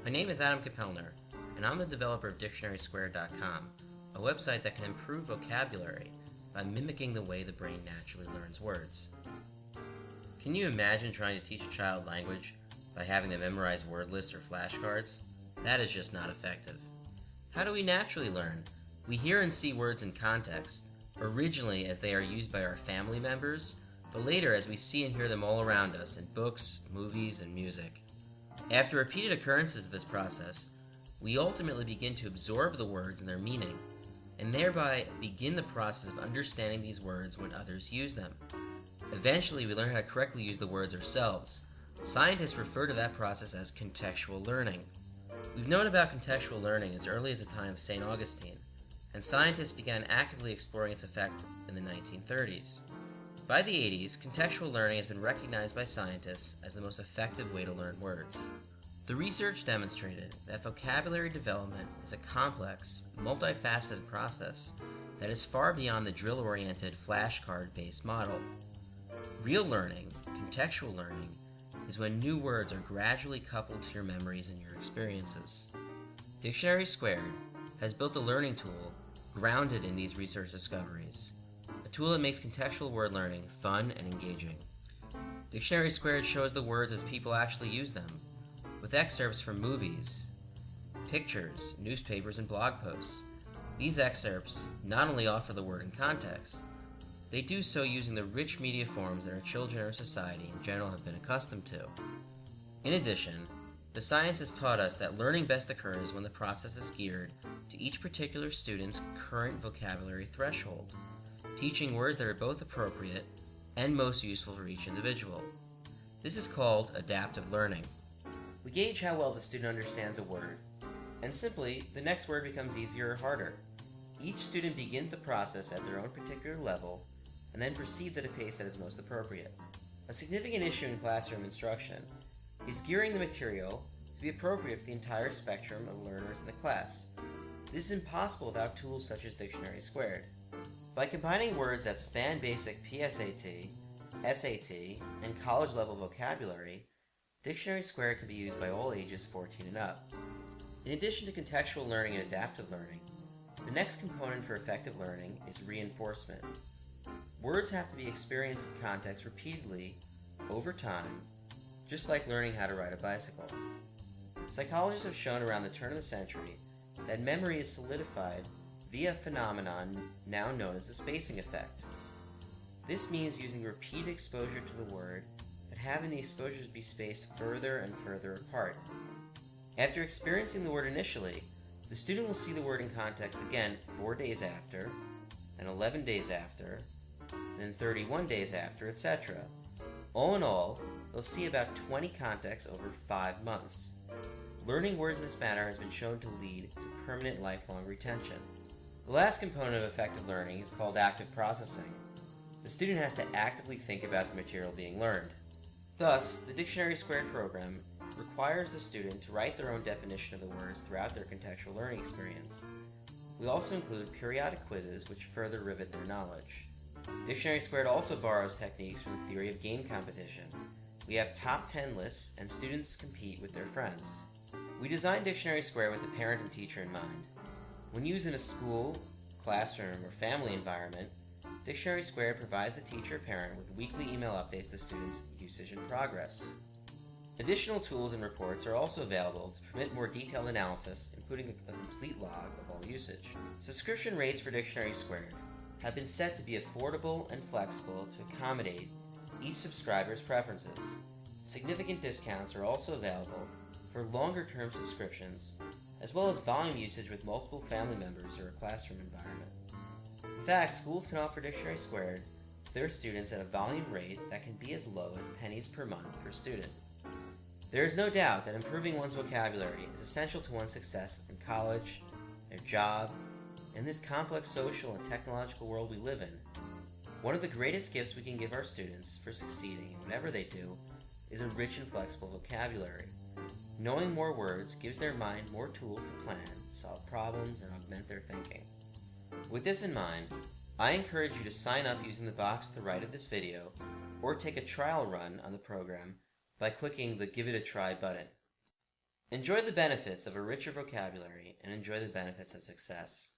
My name is Adam Kapellner, and I'm the developer of DictionarySquared.com, a website that can improve vocabulary by mimicking the way the brain naturally learns words. Can you imagine trying to teach a child language by having them memorize word lists or flashcards? That is just not effective. How do we naturally learn? We hear and see words in context, originally as they are used by our family members, but later as we see and hear them all around us in books, movies, and music. After repeated occurrences of this process, we ultimately begin to absorb the words and their meaning, and thereby begin the process of understanding these words when others use them. Eventually, we learn how to correctly use the words ourselves. Scientists refer to that process as contextual learning. We've known about contextual learning as early as the time of St. Augustine, and scientists began actively exploring its effect in the 1930s. By the 80s, contextual learning has been recognized by scientists as the most effective way to learn words. The research demonstrated that vocabulary development is a complex, multifaceted process that is far beyond the drill-oriented flashcard-based model. Real learning, contextual learning, is when new words are gradually coupled to your memories and your experiences. Dictionary Squared has built a learning tool grounded in these research discoveries, a tool that makes contextual word learning fun and engaging. Dictionary Squared shows the words as people actually use them, with excerpts from movies, pictures, newspapers, and blog posts. These excerpts not only offer the word in context, they do so using the rich media forms that our children and our society in general have been accustomed to. In addition, the science has taught us that learning best occurs when the process is geared to each particular student's current vocabulary threshold, teaching words that are both appropriate and most useful for each individual. This is called adaptive learning. We gauge how well the student understands a word, and simply, the next word becomes easier or harder. Each student begins the process at their own particular level, and then proceeds at a pace that is most appropriate. A significant issue in classroom instruction is gearing the material to be appropriate for the entire spectrum of learners in the class. This is impossible without tools such as Dictionary Squared. By combining words that span basic PSAT, SAT, and college-level vocabulary, Dictionary Squared can be used by all ages 14 and up. In addition to contextual learning and adaptive learning, the next component for effective learning is reinforcement. Words have to be experienced in context repeatedly, over time, just like learning how to ride a bicycle. Psychologists have shown around the turn of the century that memory is solidified via a phenomenon now known as the spacing effect. This means using repeated exposure to the word, but having the exposures be spaced further and further apart. After experiencing the word initially, the student will see the word in context again 4 days after, and 11 days after, then 31 days after, etc. All in all, they'll see about 20 contexts over 5 months. Learning words in this manner has been shown to lead to permanent lifelong retention. The last component of effective learning is called active processing. The student has to actively think about the material being learned. Thus, the Dictionary Squared program requires the student to write their own definition of the words throughout their contextual learning experience. We also include periodic quizzes which further rivet their knowledge. Dictionary Squared also borrows techniques from the theory of game competition. We have top 10 lists and students compete with their friends. We designed Dictionary Squared with the parent and teacher in mind. When used in a school, classroom, or family environment, Dictionary Squared provides the teacher or parent with weekly email updates of the student's usage and progress. Additional tools and reports are also available to permit more detailed analysis, including a complete log of all usage. Subscription rates for Dictionary Squared have been set to be affordable and flexible to accommodate each subscriber's preferences. Significant discounts are also available for longer-term subscriptions, as well as volume usage with multiple family members or a classroom environment. In fact, schools can offer Dictionary Squared to their students at a volume rate that can be as low as pennies per month per student. There is no doubt that improving one's vocabulary is essential to one's success in college, their job, in this complex social and technological world we live in. One of the greatest gifts we can give our students for succeeding in whatever they do is a rich and flexible vocabulary. Knowing more words gives their mind more tools to plan, solve problems, and augment their thinking. With this in mind, I encourage you to sign up using the box to the right of this video, or take a trial run on the program by clicking the Give It a Try button. Enjoy the benefits of a richer vocabulary and enjoy the benefits of success.